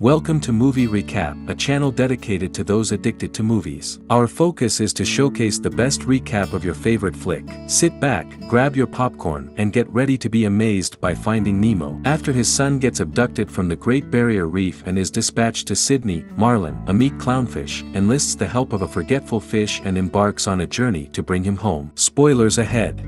Welcome to Movie Recap, a channel dedicated to those addicted to movies. Our focus is to showcase the best recap of your favorite flick. Sit back, grab your popcorn, and get ready to be amazed by Finding Nemo. After his son gets abducted from the Great Barrier Reef and is dispatched to Sydney, Marlin, a meek clownfish, enlists the help of a forgetful fish and embarks on a journey to bring him home. Spoilers ahead.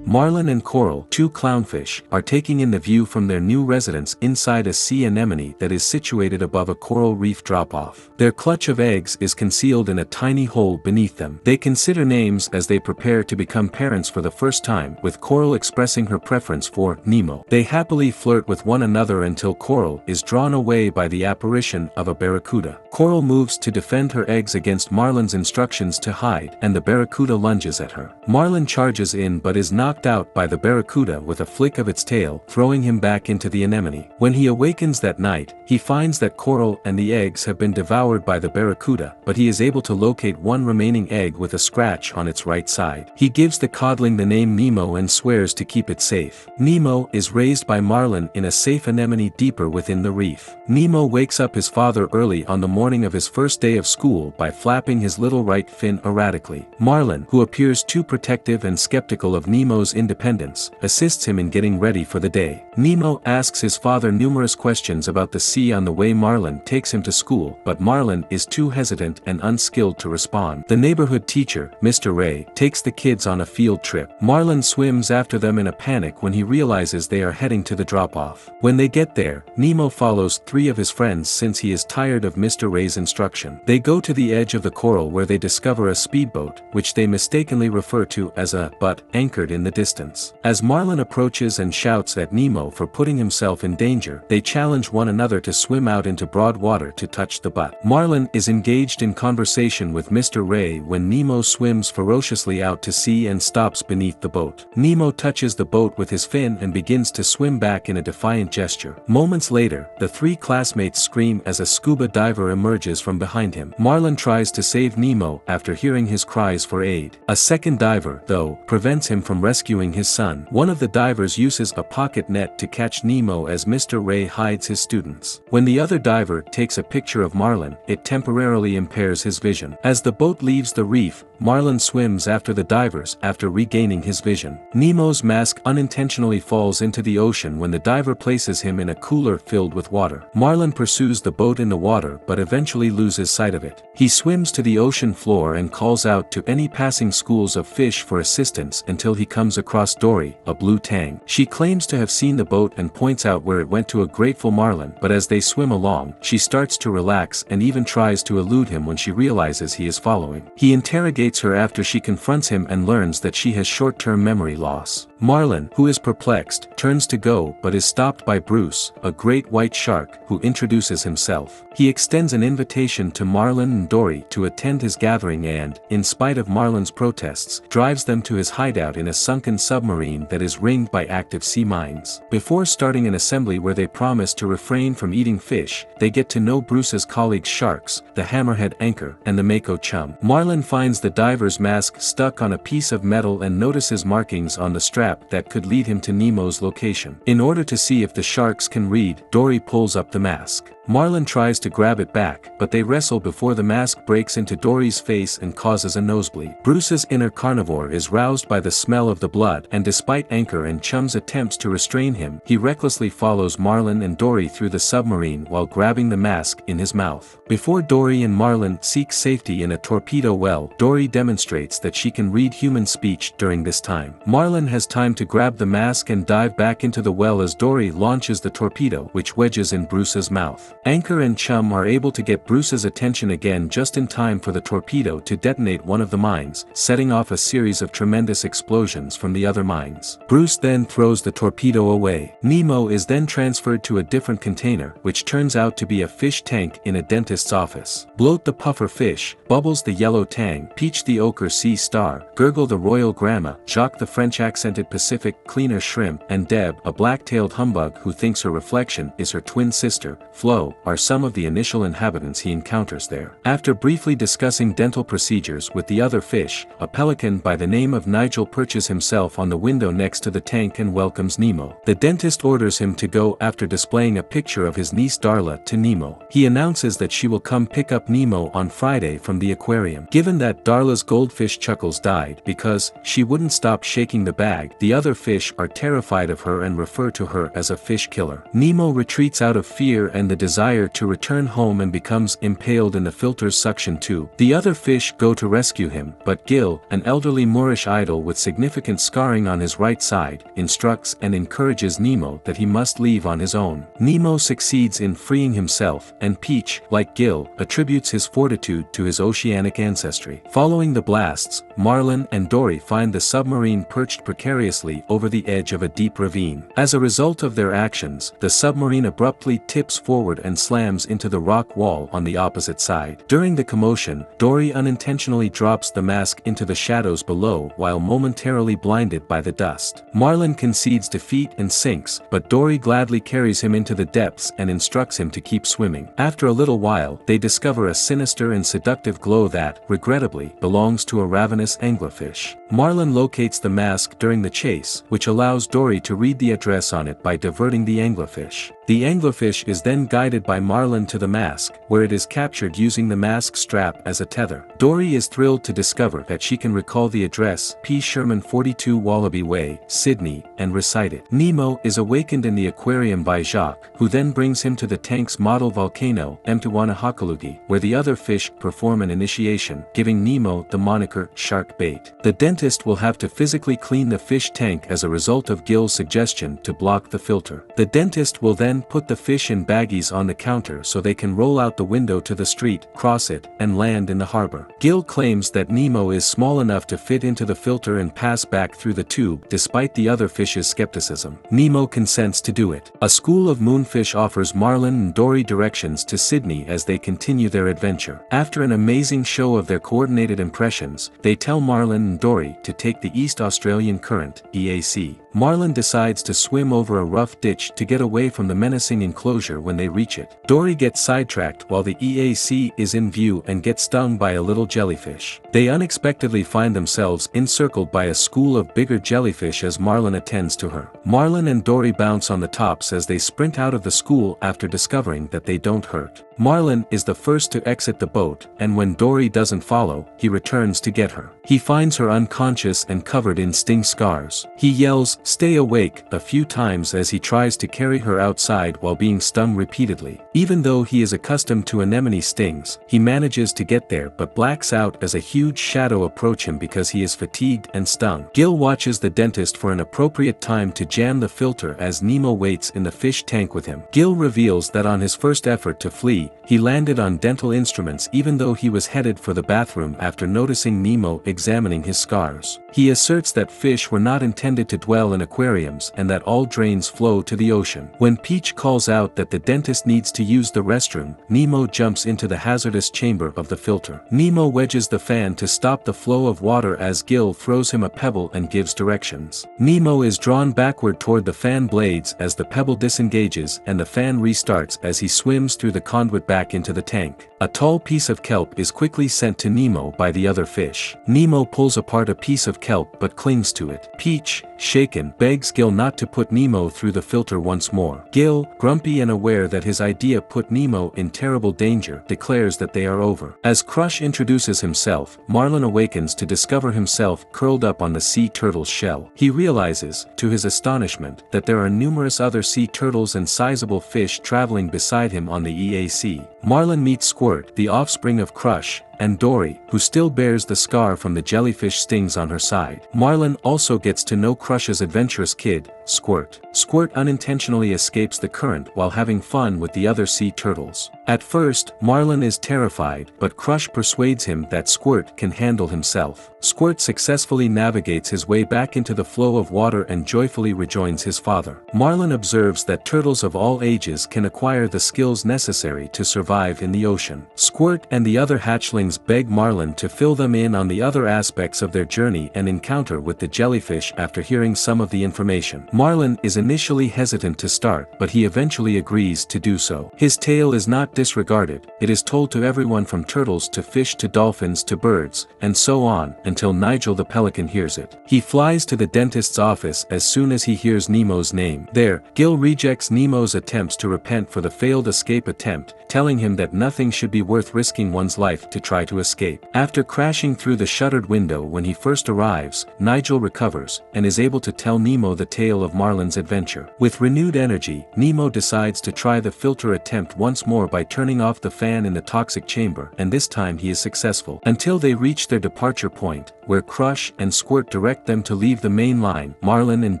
Marlin and Coral, two clownfish, are taking in the view from their new residence inside a sea anemone that is situated above a coral reef drop-off. Their clutch of eggs is concealed in a tiny hole beneath them. They consider names as they prepare to become parents for the first time, with Coral expressing her preference for Nemo. They happily flirt with one another until Coral is drawn away by the apparition of a barracuda. Coral moves to defend her eggs against Marlin's instructions to hide, and the barracuda lunges at her. Marlin charges in but is knocked out by the barracuda with a flick of its tail, throwing him back into the anemone. When he awakens that night, he finds that Coral and the eggs have been devoured by the barracuda, but he is able to locate one remaining egg with a scratch on its right side. He gives the codling the name Nemo and swears to keep it safe. Nemo is raised by Marlin in a safe anemone deeper within the reef. Nemo wakes up his father early on the morning of his first day of school by flapping his little right fin erratically. Marlin, who appears too protective and skeptical of Nemo's independence, assists him in getting ready for the day. Nemo asks his father numerous questions about the sea on the way Marlin takes him to school, but Marlin is too hesitant and unskilled to respond. The neighborhood teacher, Mr. Ray, takes the kids on a field trip. Marlin swims after them in a panic when he realizes they are heading to the drop-off. When they get there, Nemo follows three of his friends since he is tired of Mr. Ray's instruction. They go to the edge of the coral where they discover a speedboat, which they mistakenly refer to as a butt, anchored in the distance. As Marlin approaches and shouts at Nemo for putting himself in danger, they challenge one another to swim out into broad water to touch the butt. Marlin is engaged in conversation with Mr. Ray when Nemo swims ferociously out to sea and stops beneath the boat. Nemo touches the boat with his fin and begins to swim back in a defiant gesture. Moments later, the three classmates scream as a scuba diver emerges from behind him. Marlin tries to save Nemo after hearing his cries for aid. A second diver, though, prevents him from rescuing his son. One of the divers uses a pocket net to catch Nemo as Mr. Ray hides his students. When the other diver takes a picture of Marlin, it temporarily impairs his vision. As the boat leaves the reef, Marlin swims after the divers after regaining his vision. Nemo's mask unintentionally falls into the ocean when the diver places him in a cooler filled with water. Marlin pursues the boat in the water but eventually loses sight of it. He swims to the ocean floor and calls out to any passing schools of fish for assistance until he comes across Dory, a blue tang. She claims to have seen the boat and points out where it went to a grateful Marlin, but as they swim along, she starts to relax and even tries to elude him when she realizes he is following. He interrogates her after she confronts him and learns that she has short-term memory loss. Marlin, who is perplexed, turns to go but is stopped by Bruce, a great white shark, who introduces himself. He extends an invitation to Marlin and Dory to attend his gathering and, in spite of Marlin's protests, drives them to his hideout in a sunken submarine that is ringed by active sea mines. Before starting an assembly where they promise to refrain from eating fish, they get to know Bruce's colleagues sharks, the hammerhead anchor, and the mako chum. Marlin finds the diver's mask stuck on a piece of metal and notices markings on the strap that could lead him to Nemo's location. In order to see if the sharks can read, Dory pulls up the mask. Marlin tries to grab it back, but they wrestle before the mask breaks into Dory's face and causes a nosebleed. Bruce's inner carnivore is roused by the smell of the blood, and despite Anchor and Chum's attempts to restrain him, he recklessly follows Marlin and Dory through the submarine while grabbing the mask in his mouth. Before Dory and Marlin seek safety in a torpedo well, Dory demonstrates that she can read human speech during this time. Marlin has time to grab the mask and dive back into the well as Dory launches the torpedo, which wedges in Bruce's mouth. Anchor and Chum are able to get Bruce's attention again just in time for the torpedo to detonate one of the mines, setting off a series of tremendous explosions from the other mines. Bruce then throws the torpedo away. Nemo is then transferred to a different container, which turns out to be a fish tank in a dentist's office. Bloat the puffer fish, Bubbles the yellow tang, Peach the ochre sea star, Gurgle the royal grandma, Jacques the French-accented Pacific cleaner shrimp, and Deb, a black-tailed humbug who thinks her reflection is her twin sister, Flo, below are some of the initial inhabitants he encounters there. After briefly discussing dental procedures with the other fish, a pelican by the name of Nigel perches himself on the window next to the tank and welcomes Nemo. The dentist orders him to go after displaying a picture of his niece Darla to Nemo. He announces that she will come pick up Nemo on Friday from the aquarium. Given that Darla's goldfish Chuckles died because she wouldn't stop shaking the bag, the other fish are terrified of her and refer to her as a fish killer. Nemo retreats out of fear and the desire to return home and becomes impaled in the filter's suction tube. The other fish go to rescue him, but Gil, an elderly Moorish idol with significant scarring on his right side, instructs and encourages Nemo that he must leave on his own. Nemo succeeds in freeing himself, and Peach, like Gil, attributes his fortitude to his oceanic ancestry. Following the blasts, Marlin and Dory find the submarine perched precariously over the edge of a deep ravine. As a result of their actions, the submarine abruptly tips forward and slams into the rock wall on the opposite side. During the commotion, Dory unintentionally drops the mask into the shadows below while momentarily blinded by the dust. Marlin concedes defeat and sinks, but Dory gladly carries him into the depths and instructs him to keep swimming. After a little while, they discover a sinister and seductive glow that, regrettably, belongs to a ravenous anglerfish. Marlin locates the mask during the chase, which allows Dory to read the address on it by diverting the anglerfish. The anglerfish is then guided by Marlin to the mask, where it is captured using the mask strap as a tether. Dory is thrilled to discover that she can recall the address, P. Sherman 42 Wallaby Way, Sydney, and recite it. Nemo is awakened in the aquarium by Jacques, who then brings him to the tank's model volcano, Mtwanahakalugi, where the other fish perform an initiation, giving Nemo the moniker Shark Bait. The dentist will have to physically clean the fish tank as a result of Gil's suggestion to block the filter. The dentist will then put the fish in baggies on the counter so they can roll out the window to the street, cross it, and land in the harbor. Gil claims that Nemo is small enough to fit into the filter and pass back through the tube despite the other fish's skepticism. Nemo consents to do it. A school of moonfish offers Marlin and Dory directions to Sydney as they continue their adventure. After an amazing show of their coordinated impressions, they tell Marlin and Dory to take the East Australian Current, EAC. Marlin decides to swim over a rough ditch to get away from the menacing enclosure when they reach it. Dory gets sidetracked while the EAC is in view and gets stung by a little jellyfish. They unexpectedly find themselves encircled by a school of bigger jellyfish as Marlin attends to her. Marlin and Dory bounce on the tops as they sprint out of the school after discovering that they don't hurt. Marlin is the first to exit the boat, and when Dory doesn't follow, he returns to get her. He finds her unconscious and covered in sting scars. He yells, "Stay awake," a few times as he tries to carry her outside while being stung repeatedly. Even though he is accustomed to anemone stings, he manages to get there but blacks out as a huge shadow approach him because he is fatigued and stung. Gil watches the dentist for an appropriate time to jam the filter as Nemo waits in the fish tank with him. Gil reveals that on his first effort to flee, he landed on dental instruments even though he was headed for the bathroom after noticing Nemo examining his scars. He asserts that fish were not intended to dwell in aquariums and that all drains flow to the ocean. When Peach calls out that the dentist needs to use the restroom, Nemo jumps into the hazardous chamber of the filter. Nemo wedges the fan to stop the flow of water as Gil throws him a pebble and gives directions. Nemo is drawn backward toward the fan blades as the pebble disengages and the fan restarts as he swims through the conduit back into the tank. A tall piece of kelp is quickly sent to Nemo by the other fish. Nemo pulls apart a piece of kelp but clings to it. Peach, shaken, begs Gil not to put Nemo through the filter once more. Gil, grumpy and aware that his idea put Nemo in terrible danger, declares that they are over. As Crush introduces himself, Marlin awakens to discover himself curled up on the sea turtle's shell. He realizes, to his astonishment, that there are numerous other sea turtles and sizable fish traveling beside him on the EAC. Marlin meets Squirt, the offspring of Crush, and Dory, who still bears the scar from the jellyfish stings on her side. Marlin also gets to know Crush's adventurous kid, Squirt. Squirt unintentionally escapes the current while having fun with the other sea turtles. At first, Marlin is terrified, but Crush persuades him that Squirt can handle himself. Squirt successfully navigates his way back into the flow of water and joyfully rejoins his father. Marlin observes that turtles of all ages can acquire the skills necessary to survive in the ocean. Squirt and the other hatchling siblings beg Marlin to fill them in on the other aspects of their journey and encounter with the jellyfish after hearing some of the information. Marlin is initially hesitant to start, but he eventually agrees to do so. His tale is not disregarded, it is told to everyone from turtles to fish to dolphins to birds, and so on, until Nigel the pelican hears it. He flies to the dentist's office as soon as he hears Nemo's name. There, Gil rejects Nemo's attempts to repent for the failed escape attempt, telling him that nothing should be worth risking one's life to try to escape. After crashing through the shuttered window when he first arrives, Nigel recovers, and is able to tell Nemo the tale of Marlin's adventure. With renewed energy, Nemo decides to try the filter attempt once more by turning off the fan in the toxic chamber, and this time he is successful. Until they reach their departure point, where Crush and Squirt direct them to leave the main line, Marlin and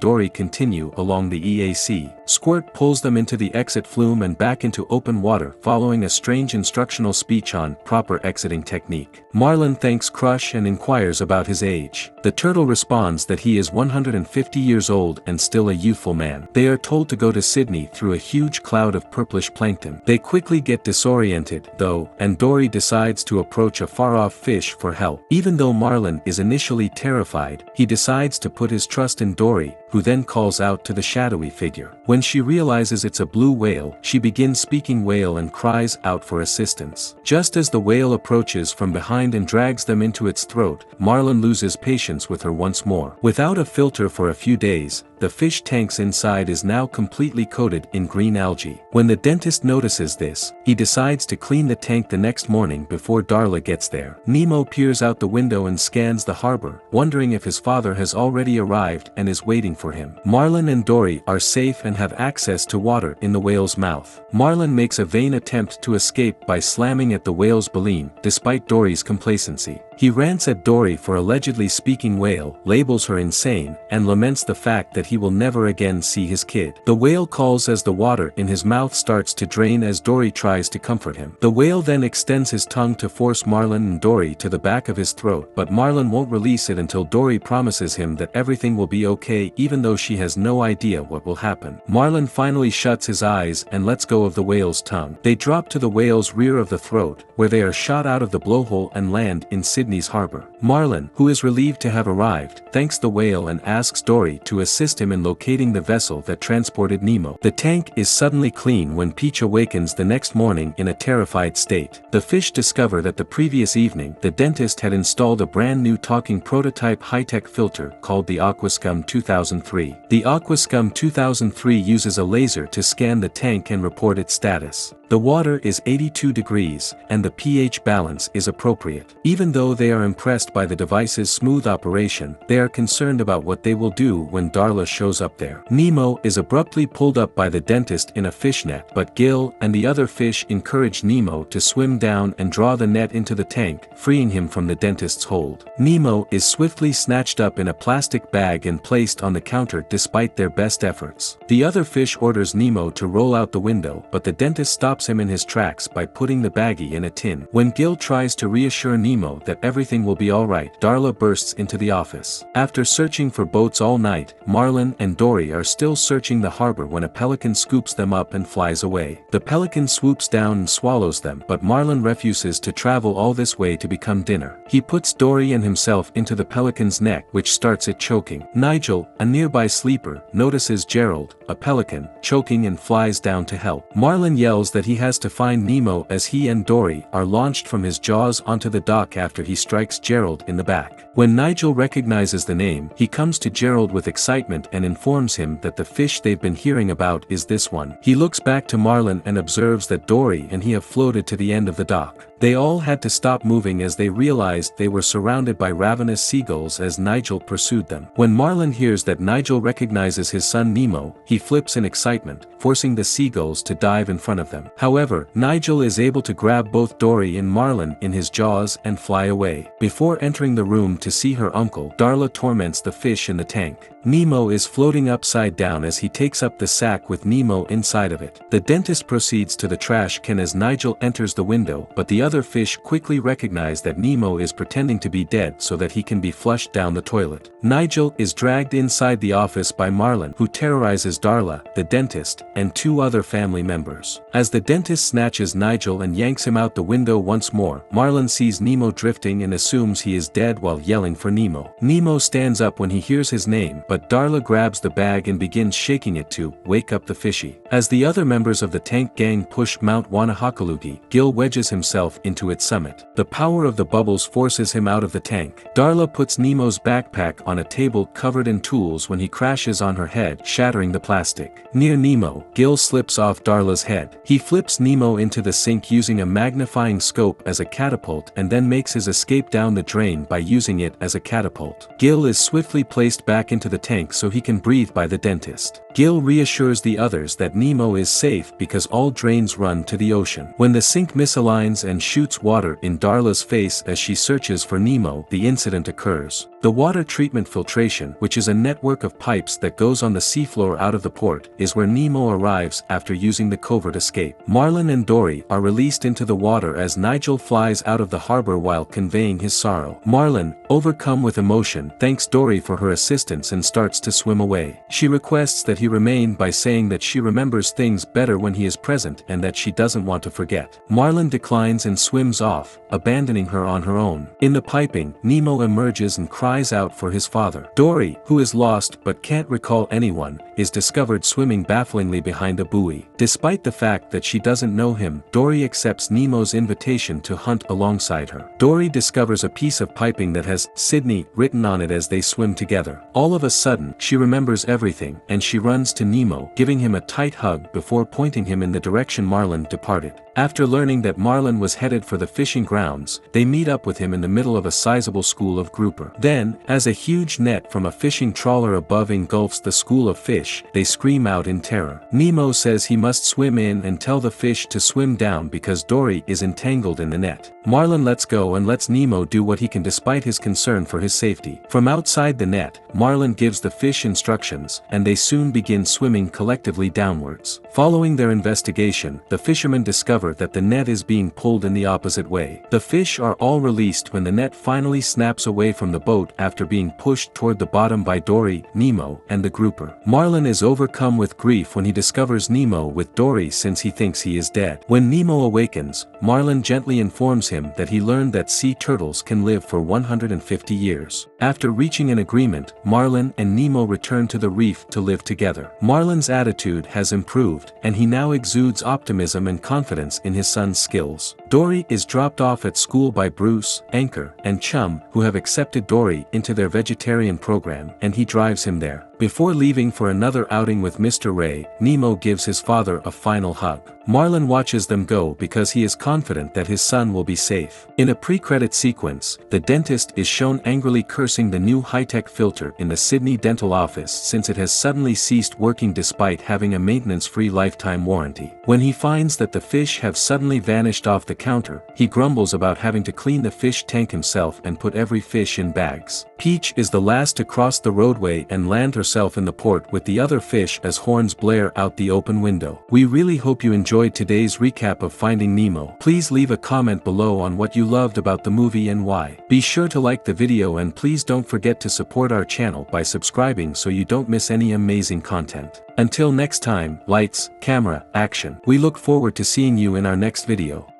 Dory continue along the EAC. Squirt pulls them into the exit flume and back into open water following a strange instructional speech on proper exiting technique. Marlin thanks Crush and inquires about his age. The turtle responds that he is 150 years old and still a youthful man. They are told to go to Sydney through a huge cloud of purplish plankton. They quickly get disoriented, though, and Dory decides to approach a far-off fish for help. Even though Marlin is initially terrified, he decides to put his trust in Dory, who then calls out to the shadowy figure. When she realizes it's a blue whale, she begins speaking whale and cries out for assistance. Just as the whale approaches from behind and drags them into its throat, Marlin loses patience with her once more. Without a filter for a few days, the fish tank's inside is now completely coated in green algae. When the dentist notices this, he decides to clean the tank the next morning before Darla gets there. Nemo peers out the window and scans the harbor, wondering if his father has already arrived and is waiting for him. Marlin and Dory are safe and have access to water in the whale's mouth. Marlin makes a vain attempt to escape by slamming at the whale's baleen, despite Dory's complacency. He rants at Dory for allegedly speaking whale, labels her insane, and laments the fact that he will never again see his kid. The whale calls as the water in his mouth starts to drain as Dory tries to comfort him. The whale then extends his tongue to force Marlin and Dory to the back of his throat, but Marlin won't release it until Dory promises him that everything will be okay even though she has no idea what will happen. Marlin finally shuts his eyes and lets go of the whale's tongue. They drop to the whale's rear of the throat, where they are shot out of the blowhole and land in Sydney's harbor. Marlin, who is relieved to have arrived, thanks the whale and asks Dory to assist him in locating the vessel that transported Nemo. The tank is suddenly clean when Peach awakens the next morning in a terrified state. The fish discover that the previous evening, the dentist had installed a brand new talking prototype high-tech filter called the Aquascum 2003. The Aquascum 2003 uses a laser to scan the tank and report its status. The water is 82 degrees, and the pH balance is appropriate. Even though they are impressed by the device's smooth operation, they are concerned about what they will do when Darla shows up there. Nemo is abruptly pulled up by the dentist in a fishnet, but Gil and the other fish encourage Nemo to swim down and draw the net into the tank, freeing him from the dentist's hold. Nemo is swiftly snatched up in a plastic bag and placed on the counter despite their best efforts. The other fish orders Nemo to roll out the window, but the dentist stops him in his tracks by putting the baggie in a tin. When Gil tries to reassure Nemo that everything will be alright, Darla bursts into the office. After searching for boats all night, Marlin and Dory are still searching the harbor when a pelican scoops them up and flies away. The pelican swoops down and swallows them, but Marlin refuses to travel all this way to become dinner. He puts Dory and himself into the pelican's neck, which starts it choking. Nigel, a nearby sleeper, notices Gerald, a pelican, choking and flies down to help. Marlin yells that he has to find Nemo as he and Dory are launched from his jaws onto the dock after he strikes Gerald in the back. When Nigel recognizes the name, he comes to Gerald with excitement and informs him that the fish they've been hearing about is this one. He looks back to Marlin and observes that Dory and he have floated to the end of the dock. They all had to stop moving as they realized they were surrounded by ravenous seagulls as Nigel pursued them. When Marlin hears that Nigel recognizes his son Nemo, he flips in excitement, forcing the seagulls to dive in front of them. However, Nigel is able to grab both Dory and Marlin in his jaws and fly away. Before entering the room to see her uncle, Darla torments the fish in the tank. Nemo is floating upside down as he takes up the sack with Nemo inside of it. The dentist proceeds to the trash can as Nigel enters the window, but the other fish quickly recognize that Nemo is pretending to be dead so that he can be flushed down the toilet. Nigel is dragged inside the office by Marlin, who terrorizes Darla, the dentist, and two other family members. As the dentist snatches Nigel and yanks him out the window once more, Marlin sees Nemo drifting and assumes he is dead while yelling for Nemo. Nemo stands up when he hears his name, but Darla grabs the bag and begins shaking it to wake up the fishy. As the other members of the tank gang push Mount Wanahakalugi, Gil wedges himself into its summit. The power of the bubbles forces him out of the tank. Darla puts Nemo's backpack on a table covered in tools when he crashes on her head, shattering the plastic. Near Nemo, Gil slips off Darla's head. He flips Nemo into the sink using a magnifying scope as a catapult and then makes his escape down the drain by using it as a catapult. Gil is swiftly placed back into the tank so he can breathe by the dentist. Gil reassures the others that Nemo is safe because all drains run to the ocean. When the sink misaligns and shoots water in Darla's face as she searches for Nemo, the incident occurs. The water treatment filtration, which is a network of pipes that goes on the seafloor out of the port, is where Nemo arrives after using the covert escape. Marlin and Dory are released into the water as Nigel flies out of the harbor while conveying his sorrow. Marlin, overcome with emotion, thanks Dory for her assistance and starts to swim away. She requests that he remain by saying that she remembers things better when he is present and that she doesn't want to forget. Marlin declines and swims off, abandoning her on her own. In the piping, Nemo emerges and cries out for his father. Dory, who is lost but can't recall anyone, is discovered swimming bafflingly behind a buoy. Despite the fact that she doesn't know him, Dory accepts Nemo's invitation to hunt alongside her. Dory discovers a piece of piping that has Sydney written on it as they swim together. All of a sudden, she remembers everything, and she runs to Nemo, giving him a tight hug before pointing him in the direction Marlin departed. After learning that Marlin was headed for the fishing grounds, they meet up with him in the middle of a sizable school of grouper. Then, as a huge net from a fishing trawler above engulfs the school of fish, they scream out in terror. Nemo says he must swim in and tell the fish to swim down because Dory is entangled in the net. Marlin lets go and lets Nemo do what he can despite his concern for his safety. From outside the net, Marlin gives the fish instructions, and they soon begin swimming collectively downwards. Following their investigation, the fishermen discover that the net is being pulled in the opposite way. The fish are all released when the net finally snaps away from the boat after being pushed toward the bottom by Dory, Nemo, and the grouper. Marlin is overcome with grief when he discovers Nemo with Dory since he thinks he is dead. When Nemo awakens, Marlin gently informs him that he learned that sea turtles can live for 150 years. After reaching an agreement, Marlin and Nemo return to the reef to live together. Marlin's attitude has improved, and he now exudes optimism and confidence in his son's skills. Dory is dropped off at school by Bruce, Anchor, and Chum, who have accepted Dory into their vegetarian program, and he drives him there. Before leaving for another outing with Mr. Ray, Nemo gives his father a final hug. Marlin watches them go because he is confident that his son will be safe. In a pre-credit sequence, the dentist is shown angrily cursing the new high-tech filter in the Sydney dental office since it has suddenly ceased working despite having a maintenance-free lifetime warranty. When he finds that the fish have suddenly vanished off the counter, he grumbles about having to clean the fish tank himself and put every fish in bags. Peach is the last to cross the roadway and land herself in the port with the other fish as horns blare out the open window. We really hope you enjoyed today's recap of Finding Nemo. Please leave a comment below on what you loved about the movie and why. Be sure to like the video and please don't forget to support our channel by subscribing so you don't miss any amazing content. Until next time, lights, camera, action. We look forward to seeing you in our next video.